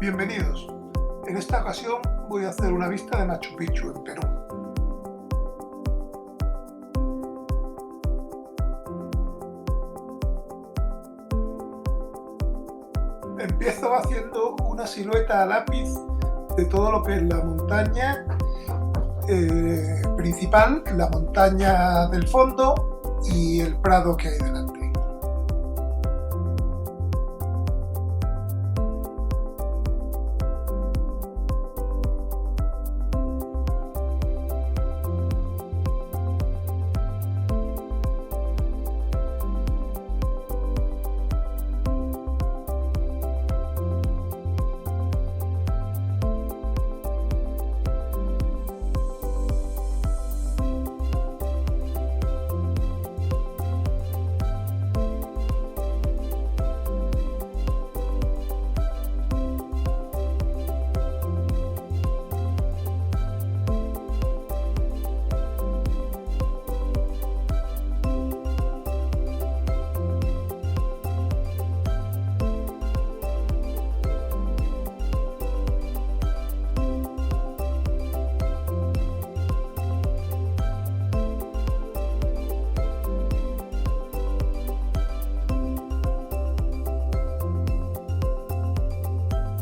Bienvenidos. En esta ocasión voy a hacer una vista de Machu Picchu en Perú. Empiezo haciendo una silueta a lápiz de todo lo que es la montaña principal, la montaña del fondo y el prado que hay delante.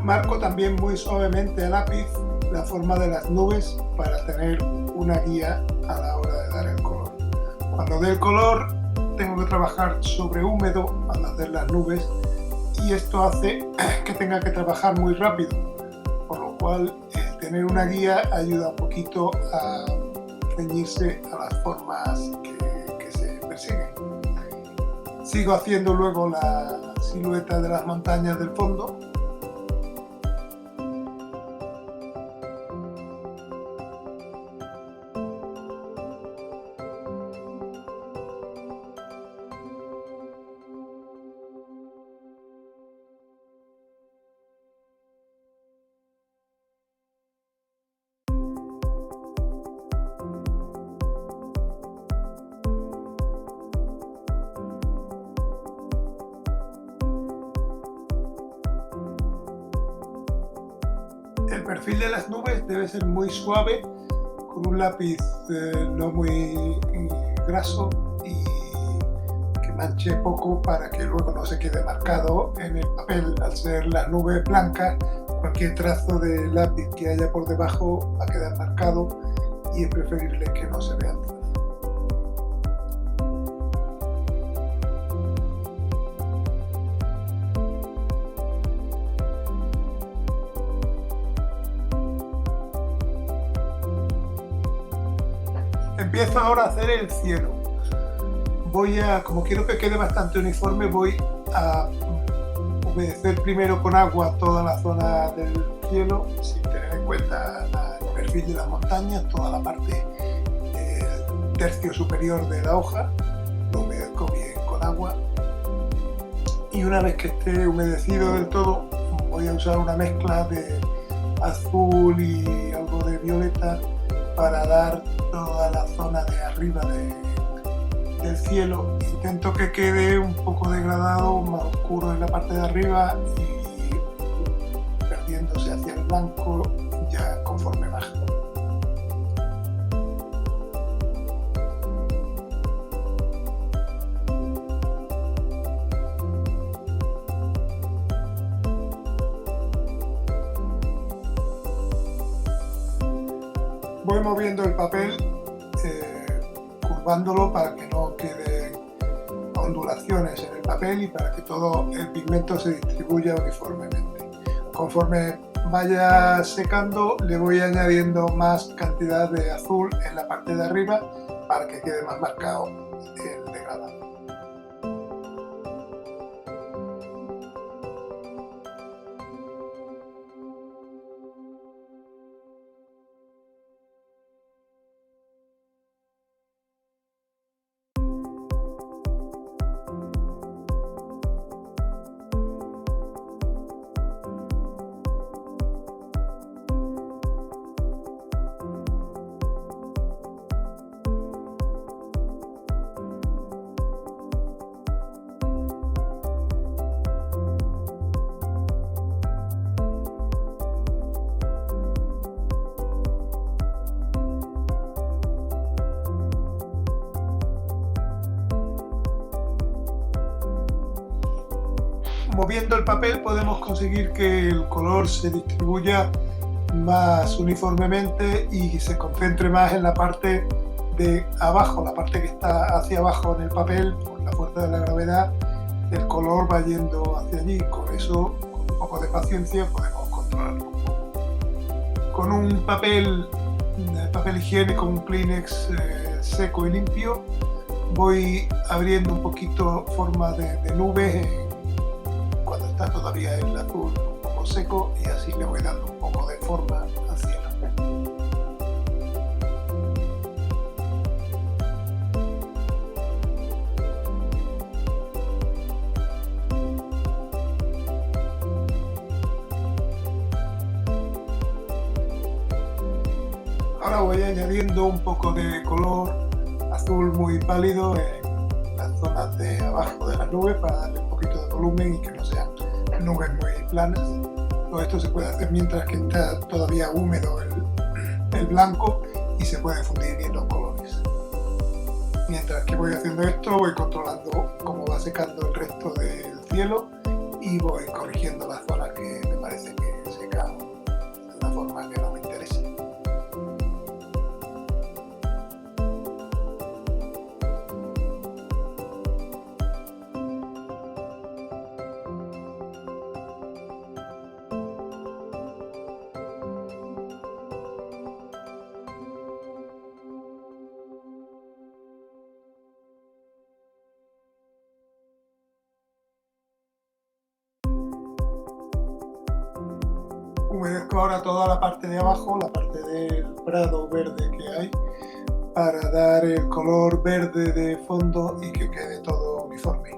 Marco también muy suavemente a lápiz la forma de las nubes para tener una guía a la hora de dar el color. Cuando dé el color tengo que trabajar sobre húmedo al hacer las nubes y esto hace que tenga que trabajar muy rápido, por lo cual el tener una guía ayuda un poquito a ceñirse a las formas que se persiguen. Sigo haciendo luego la silueta de las montañas del fondo. El perfil de las nubes debe ser muy suave, con un lápiz no muy graso y que manche poco para que luego no se quede marcado en el papel. Al ser las nubes blancas, cualquier trazo de lápiz que haya por debajo va a quedar marcado y es preferible que no se vea el trazo. Empiezo ahora a hacer el cielo. Como quiero que quede bastante uniforme, voy a humedecer primero con agua toda la zona del cielo, sin tener en cuenta el perfil de las montañas, toda la parte del tercio superior de la hoja. Lo humedezco bien con agua. Y una vez que esté humedecido del todo, voy a usar una mezcla de azul y algo de violeta para dar toda la zona de arriba del cielo. Intento que quede un poco degradado, más oscuro en la parte de arriba y perdiéndose hacia el blanco ya conforme baja. Voy moviendo el papel, curvándolo para que no queden ondulaciones en el papel y para que todo el pigmento se distribuya uniformemente. Conforme vaya secando, le voy añadiendo más cantidad de azul en la parte de arriba para que quede más marcado el degradado. moviendo el papel podemos conseguir que el color se distribuya más uniformemente y se concentre más en la parte de abajo, la parte que está hacia abajo en el papel. Por la fuerza de la gravedad el color va yendo hacia allí. Con eso, con un poco de paciencia, podemos controlarlo un poco. Con un papel higiénico, un Kleenex seco y limpio, voy abriendo un poquito forma de nubes cuando está todavía el azul un poco seco, y así le voy dando un poco de forma al cielo. Ahora voy añadiendo un poco de color azul muy pálido en las zonas de abajo de las nubes para darle un poquito de volumen y que no sean nubes muy planas. Todo esto se puede hacer mientras que está todavía húmedo el blanco y se pueden fundir bien los colores. Mientras que voy haciendo esto, voy controlando cómo va secando el resto del cielo y voy corrigiendo las zonas que me parece que secan de una forma que no me interesa. Humedezco ahora toda la parte de abajo, la parte del prado verde que hay, para dar el color verde de fondo y que quede todo uniforme.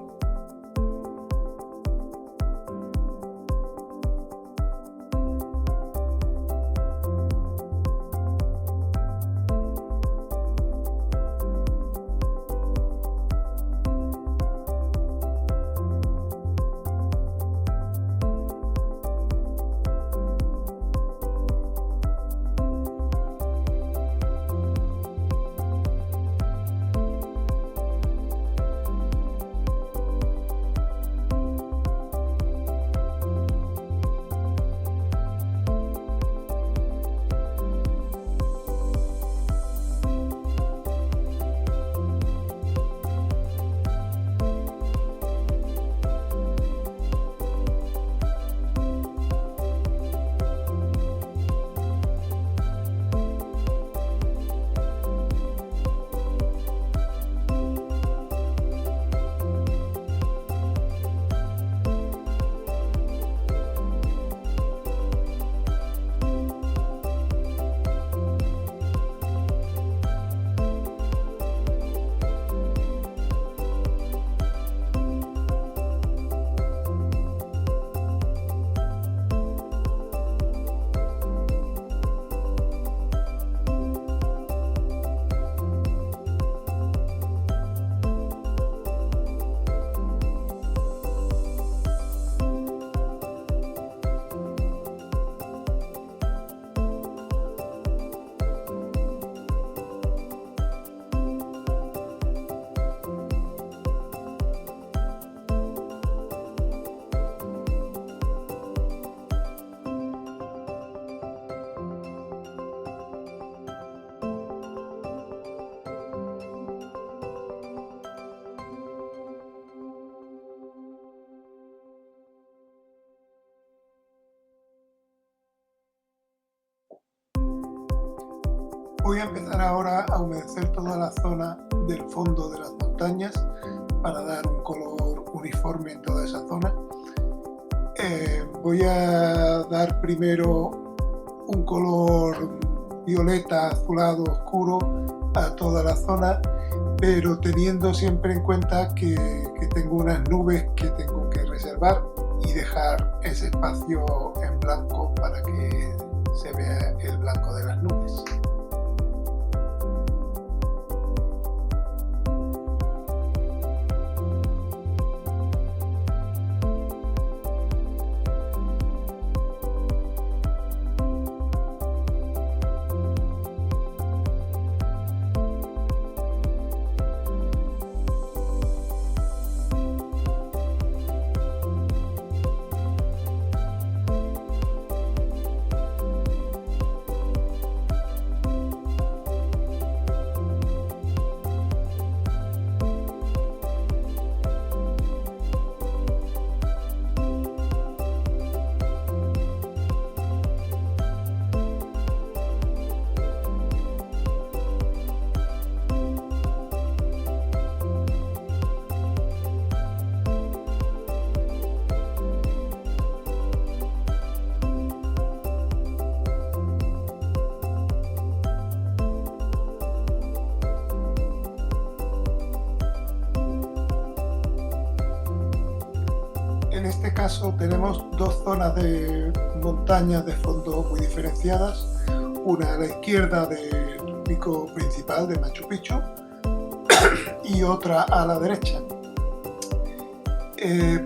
Voy a empezar ahora a humedecer toda la zona del fondo de las montañas para dar un color uniforme en toda esa zona. Voy a dar primero un color violeta, azulado, oscuro a toda la zona, pero teniendo siempre en cuenta que tengo unas nubes que tengo que reservar y dejar ese espacio en blanco para que se vea el blanco de las nubes. caso tenemos dos zonas de montañas de fondo muy diferenciadas, una a la izquierda del pico principal de Machu Picchu y otra a la derecha.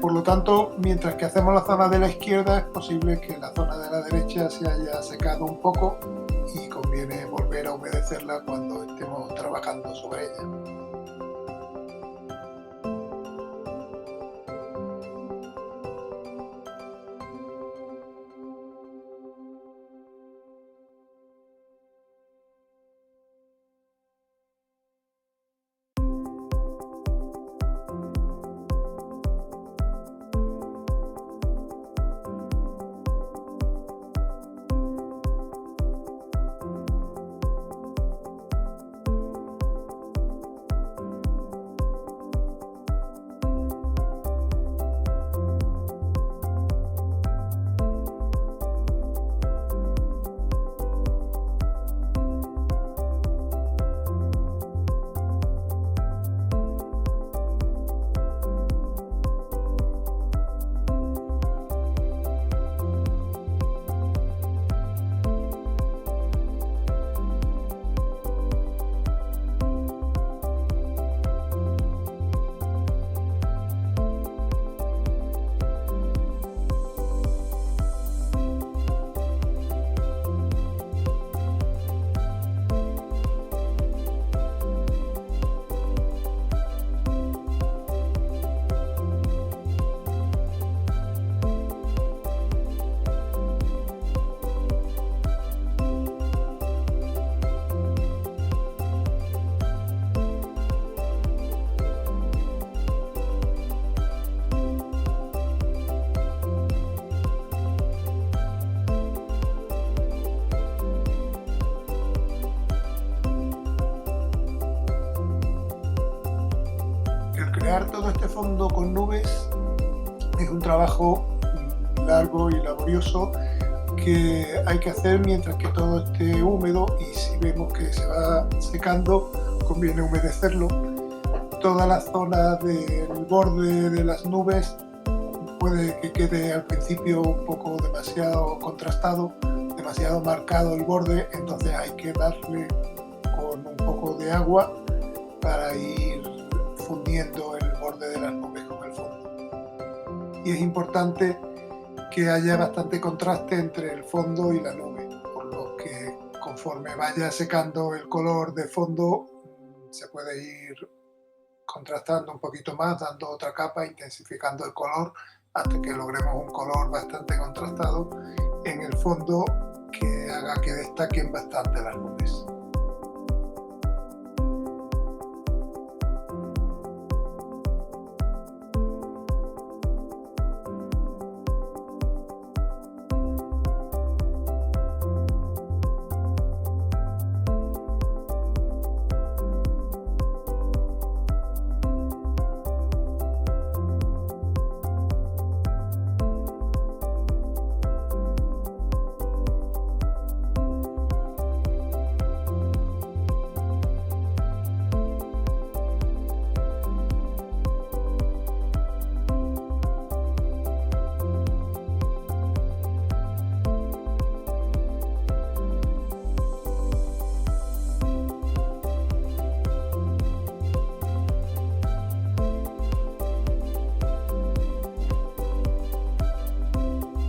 Por lo tanto, mientras que hacemos la zona de la izquierda, es posible que la zona de la derecha se haya secado un poco y conviene volver a humedecerla cuando estemos trabajando sobre ella. Crear todo este fondo con nubes es un trabajo largo y laborioso que hay que hacer mientras que todo esté húmedo, y si vemos que se va secando conviene humedecerlo. Toda la zona del borde de las nubes puede que quede al principio un poco demasiado contrastado, demasiado marcado el borde, entonces hay que darle con un poco de agua para ir fundiendo el borde de las nubes con el fondo. Y es importante que haya bastante contraste entre el fondo y la nube, por lo que conforme vaya secando el color de fondo se puede ir contrastando un poquito más, dando otra capa, intensificando el color hasta que logremos un color bastante contrastado en el fondo que haga que destaquen bastante las nubes.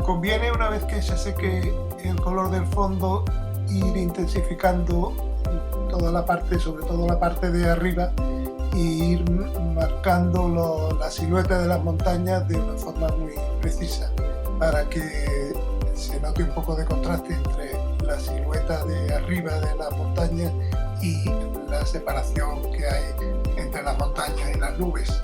Conviene, una vez que se seque el color del fondo, ir intensificando toda la parte, sobre todo la parte de arriba, y ir marcando la silueta de las montañas de una forma muy precisa para que se note un poco de contraste entre la silueta de arriba de las montañas y la separación que hay entre las montañas y las nubes.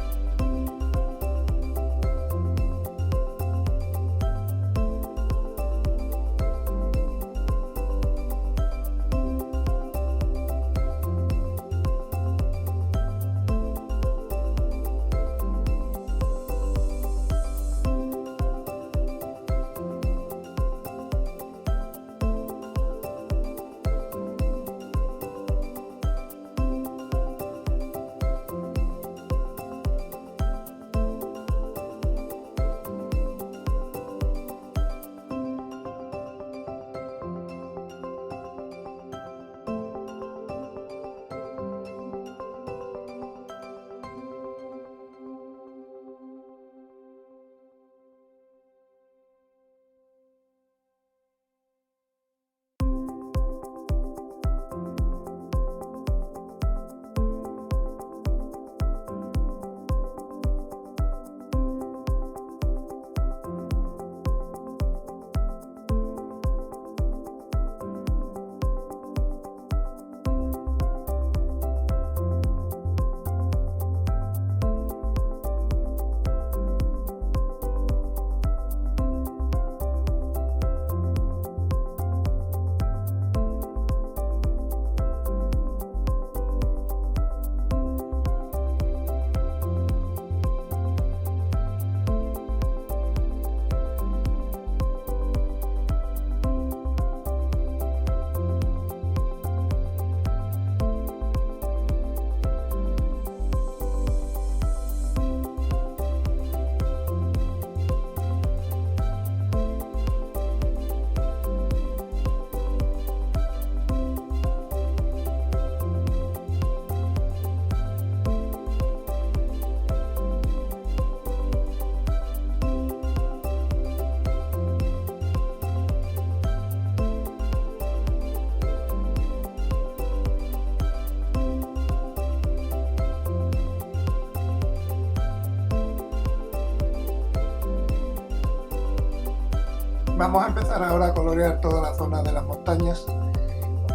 Vamos a empezar ahora a colorear toda la zona de las montañas.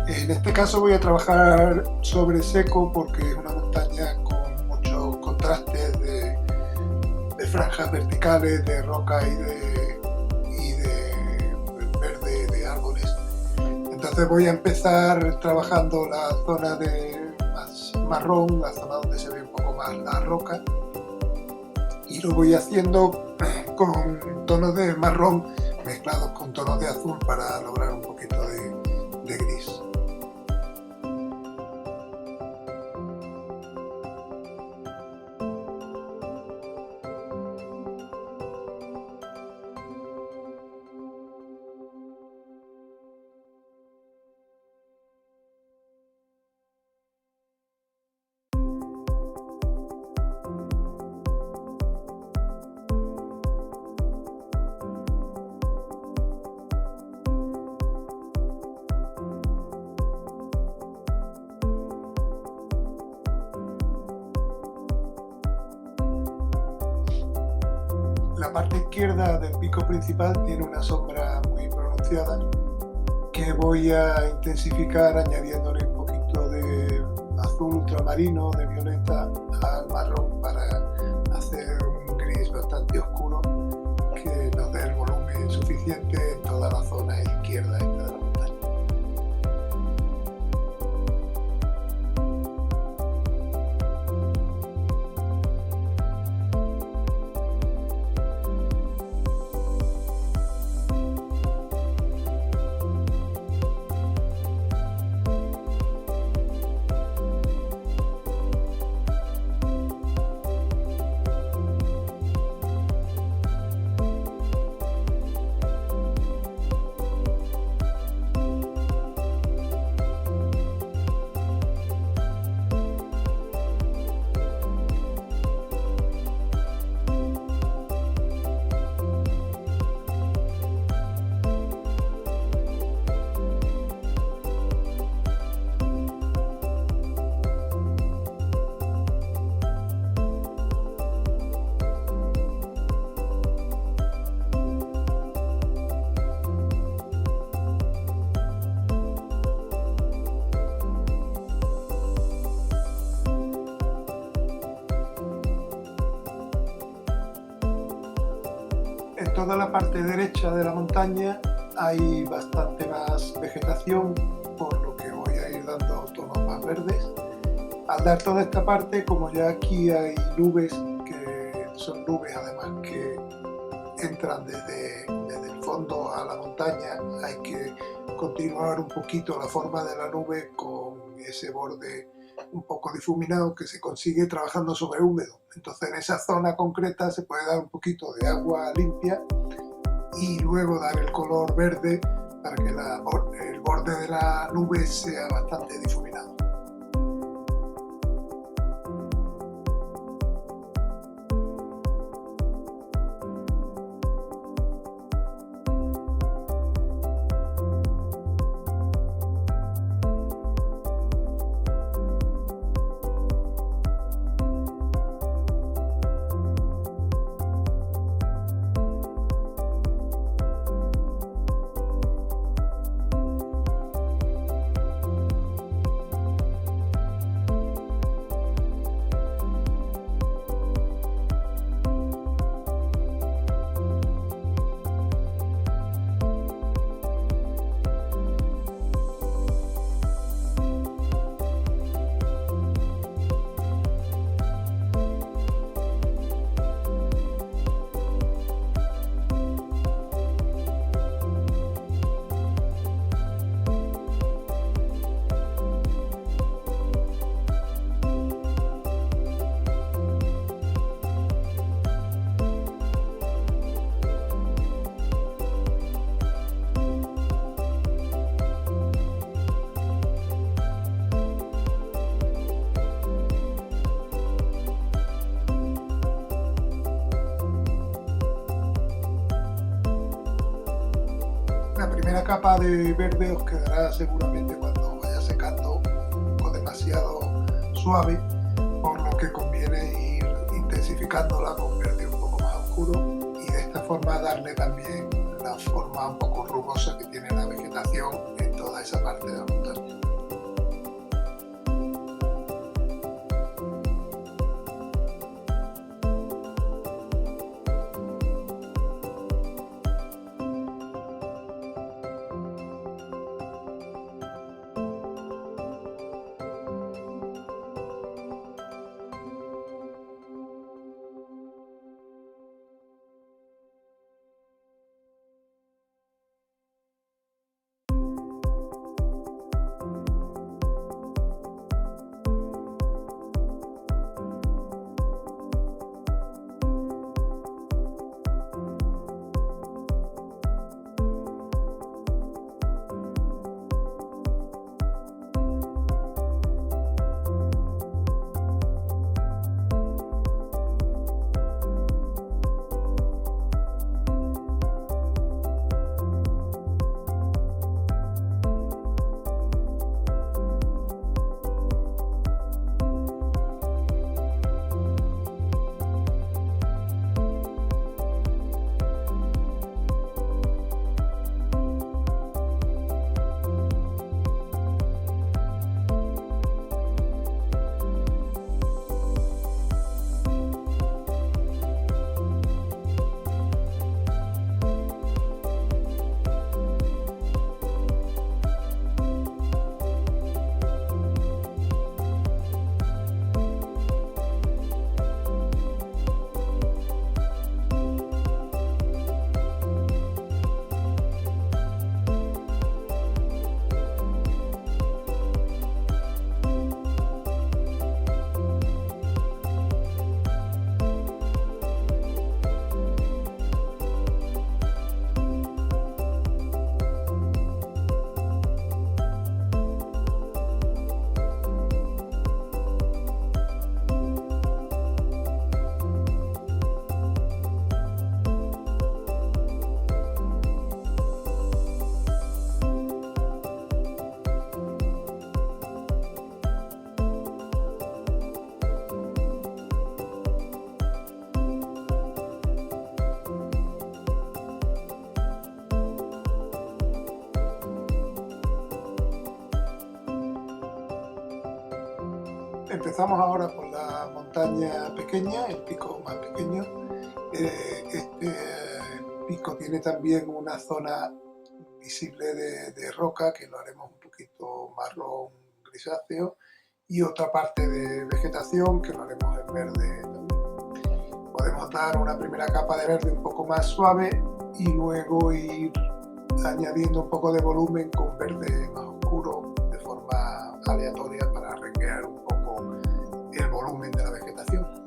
En este caso voy a trabajar sobre seco porque es una montaña con muchos contrastes de franjas verticales, de roca y de verde de árboles. Entonces voy a empezar trabajando la zona de más marrón, la zona donde se ve un poco más la roca, y lo voy haciendo con tonos de marrón mezclados con tonos de azul para lograr un poquito de gris. La parte izquierda del pico principal tiene una sombra muy pronunciada que voy a intensificar añadiéndole un poquito de azul ultramarino, de violeta al marrón para hacer un gris bastante oscuro que nos dé el volumen suficiente en toda la zona izquierda de la montaña. En toda la parte derecha de la montaña hay bastante más vegetación, por lo que voy a ir dando tonos más verdes. Al dar toda esta parte, como ya aquí hay nubes, que son nubes además que entran desde el fondo a la montaña, hay que continuar un poquito la forma de la nube con ese borde un poco difuminado que se consigue trabajando sobre húmedo. Entonces en esa zona concreta se puede dar un poquito de agua limpia y luego dar el color verde para que el borde de la nube sea bastante difuminado. La primera capa de verde os quedará seguramente cuando vaya secando un poco demasiado suave, por lo que conviene ir intensificándola con verde un poco más oscuro y de esta forma darle también la la forma un poco rugosa que tiene la vegetación en toda esa parte de la montaña. Empezamos ahora por la montaña pequeña, el pico más pequeño. Este pico tiene también una zona visible de roca, que lo haremos un poquito marrón grisáceo, y otra parte de vegetación que lo haremos en verde también. Podemos dar una primera capa de verde un poco más suave y luego ir añadiendo un poco de volumen con verde más oscuro de forma aleatoria para recrear un poco el volumen de la vegetación.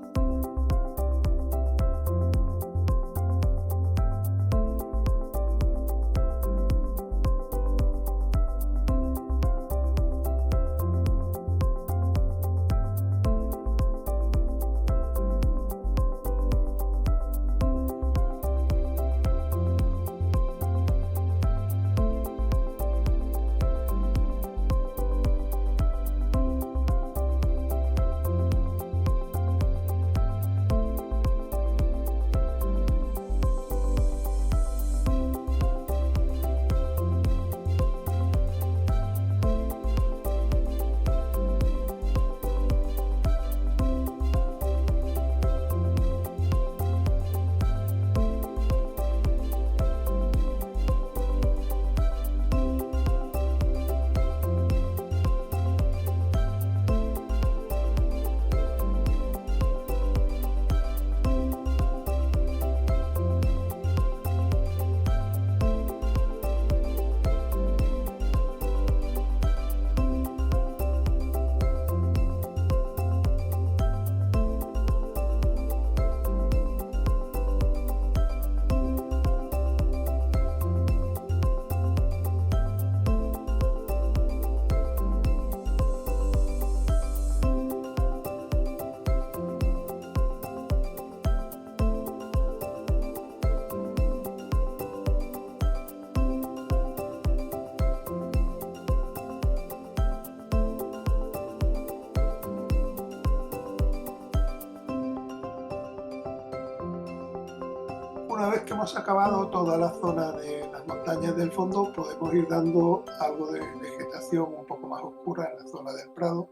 una vez que hemos acabado toda la zona de las montañas del fondo, podemos ir dando algo de vegetación un poco más oscura en la zona del prado.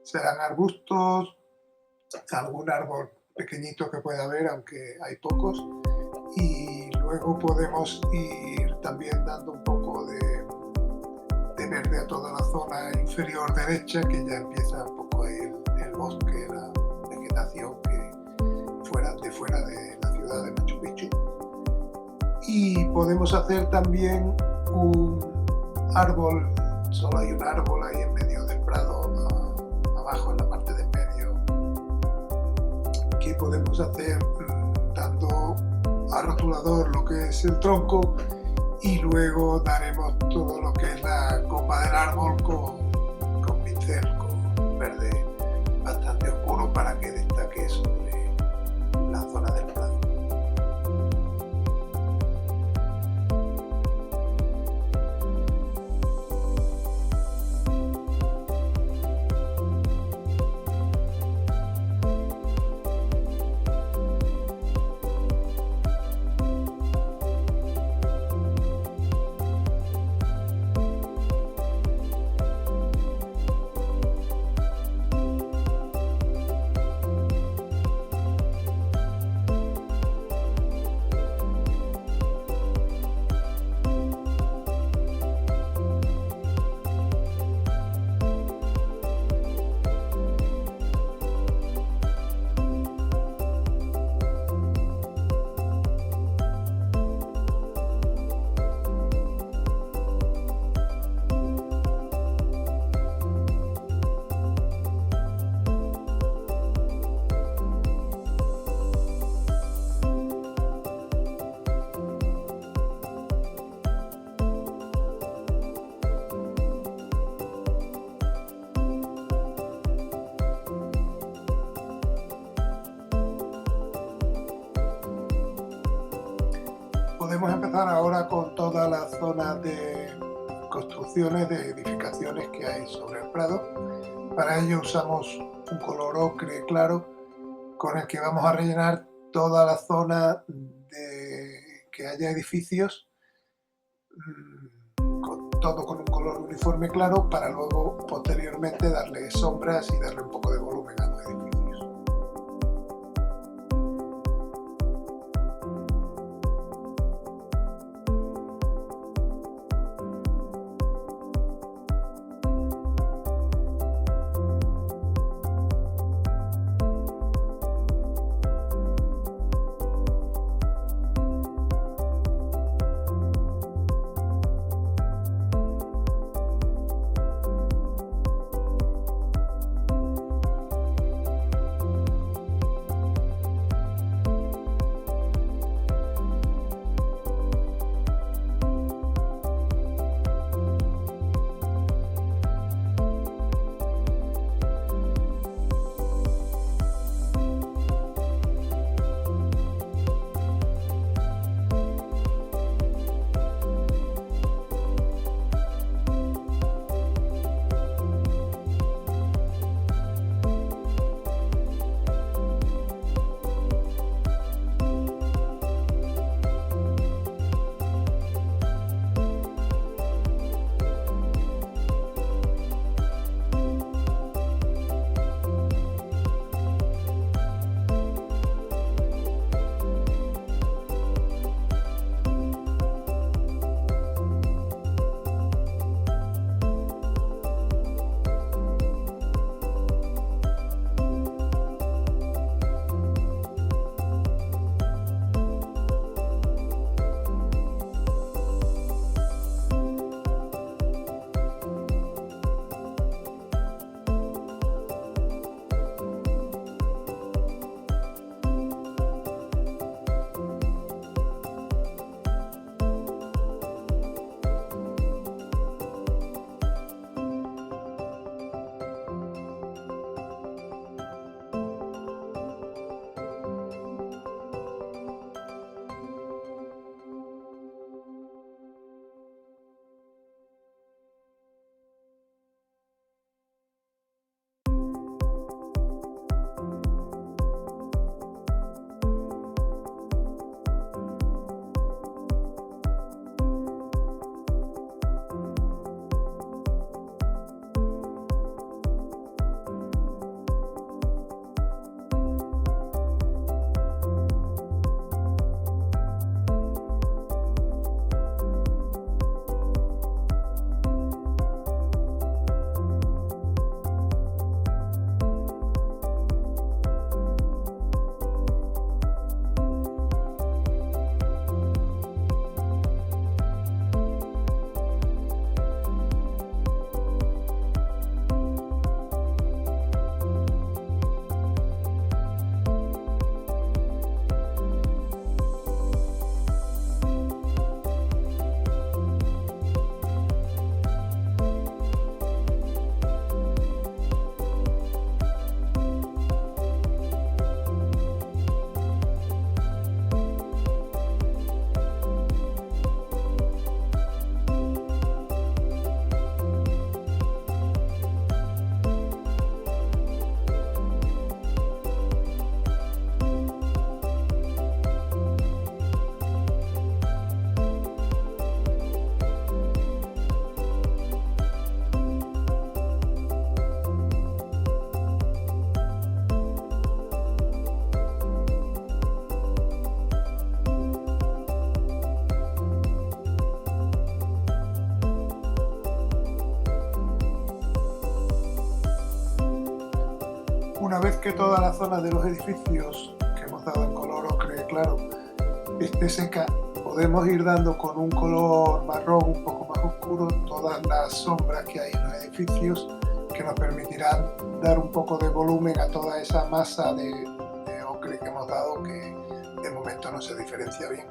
Serán arbustos, algún árbol pequeñito que pueda haber, aunque hay pocos. Y luego podemos ir también dando un poco de verde a toda la zona inferior derecha, que ya empieza un poco ahí el bosque, la vegetación que fuera de la ciudad de Machu Picchu. Y podemos hacer también un árbol, solo hay un árbol ahí en medio del prado, abajo en la parte del medio, que podemos hacer dando a rotulador lo que es el tronco, y luego daremos todo lo que es la copa del árbol con pincel, con verde bastante oscuro para que destaque sobre la zona del prado. Podemos empezar ahora con toda la zona de construcciones, de edificaciones que hay sobre el prado. Para ello usamos un color ocre claro con el que vamos a rellenar toda la zona de que haya edificios, todo con un color uniforme claro, para luego posteriormente darle sombras y darle un poco de volumen a los edificios. Una vez que toda la zona de los edificios que hemos dado en color ocre claro esté seca, podemos ir dando con un color marrón un poco más oscuro todas las sombras que hay en los edificios, que nos permitirán dar un poco de volumen a toda esa masa de ocre que hemos dado, que de momento no se diferencia bien.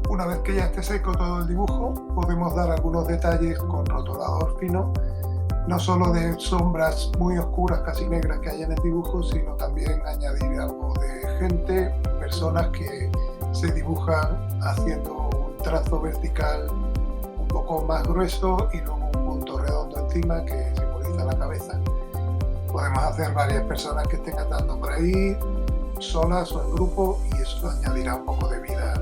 Una vez que ya esté seco todo el dibujo, podemos dar algunos detalles con rotulador fino, no solo de sombras muy oscuras, casi negras que hay en el dibujo, sino también añadir algo de gente, personas que se dibujan haciendo un trazo vertical un poco más grueso y luego un punto redondo encima que simboliza la cabeza. Podemos hacer varias personas que estén andando por ahí, solas o en grupo, y eso añadirá un poco de vida.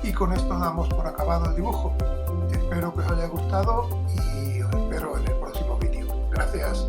Y con esto damos por acabado el dibujo. Espero que os haya gustado y os espero en el próximo vídeo. Gracias.